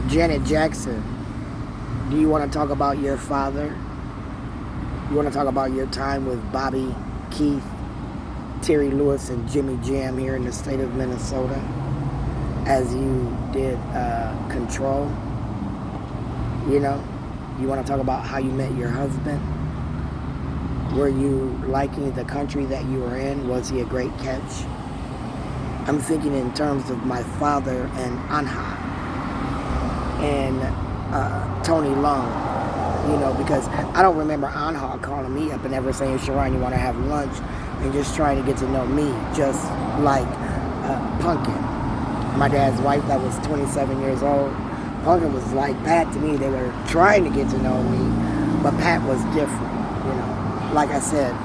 Janet Jackson, do you want to talk about your father? You want to talk about your time with Bobby, Keith, Terry Lewis, and Jimmy Jam here in the state of Minnesota as you did Control? You know, you want to talk about how you met your husband? Were you liking the country that you were in? Was he a great catch? I'm thinking in terms of my father and Anha and Tony Long, because I don't remember Anha calling me up and ever saying, Sharon, you want to have lunch, and just trying to get to know me, just like Punkin. My dad's wife that was 27 years old. Punkin was like Pat to me. They were trying to get to know me, but Pat was different, Like I said,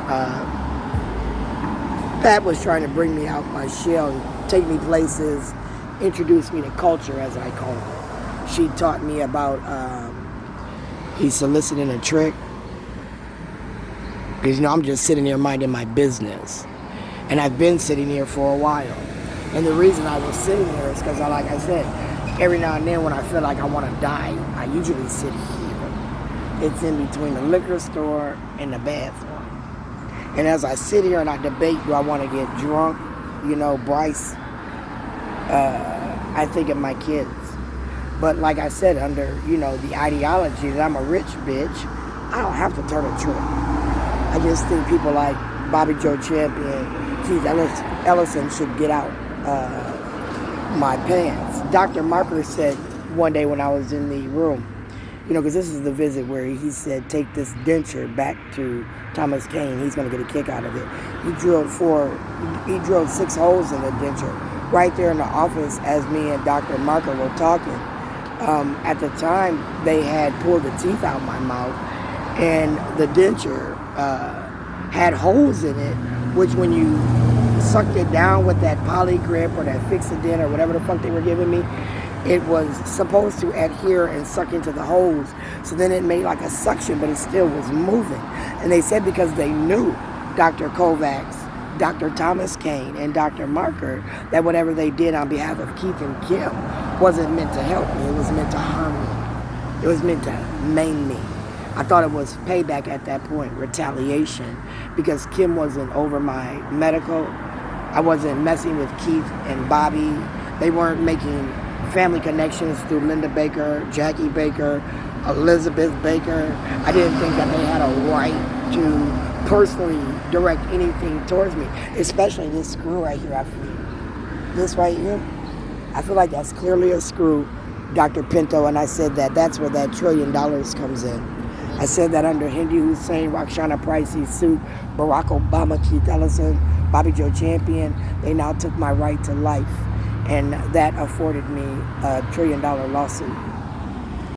Pat was trying to bring me out my shell, take me places, introduce me to culture, as I call it. She taught me about he's soliciting a trick. Because, I'm just sitting here minding my business. And I've been sitting here for a while. And the reason I was sitting here is because, like I said, every now and then when I feel like I want to die, I usually sit here. It's in between the liquor store and the bathroom. And as I sit here and I debate, do I want to get drunk? Bryce, I think of my kids. But like I said, under, the ideology that I'm a rich bitch, I don't have to turn a trick. I just think people like Bobby Joe Champion, Keith Ellison should get out my pants. Dr. Marker said one day when I was in the room, because this is the visit where he said, take this denture back to Thomas Kane. He's going to get a kick out of it. He drilled 6 holes in the denture right there in the office as me and Dr. Marker were talking. At the time, they had pulled the teeth out my mouth, and the denture had holes in it, which when you sucked it down with that poly grip or that Fix-A-Dent or whatever the fuck they were giving me, it was supposed to adhere and suck into the holes. So then it made like a suction, but it still was moving. And they said because they knew Dr. Kovacs, Dr. Thomas Kane, and Dr. Marker, that whatever they did on behalf of Keith and Kim wasn't meant to help me. It was meant to harm me. It was meant to maim me. I thought it was payback at that point, retaliation, because Kim wasn't over my medical. I wasn't messing with Keith and Bobby. They weren't making family connections through Linda Baker, Jackie Baker, Elizabeth Baker. I didn't think that they had a right to personally direct anything towards me, especially this screw right here. This right here, I feel like that's clearly a screw, Dr. Pinto, and I said that's where that $1 trillion comes in. I said that under Hindi Hussein, Roxana Pricey, Suit, Barack Obama, Keith Ellison, Bobby Joe Champion, they now took my right to life. And that afforded me a $1 trillion lawsuit.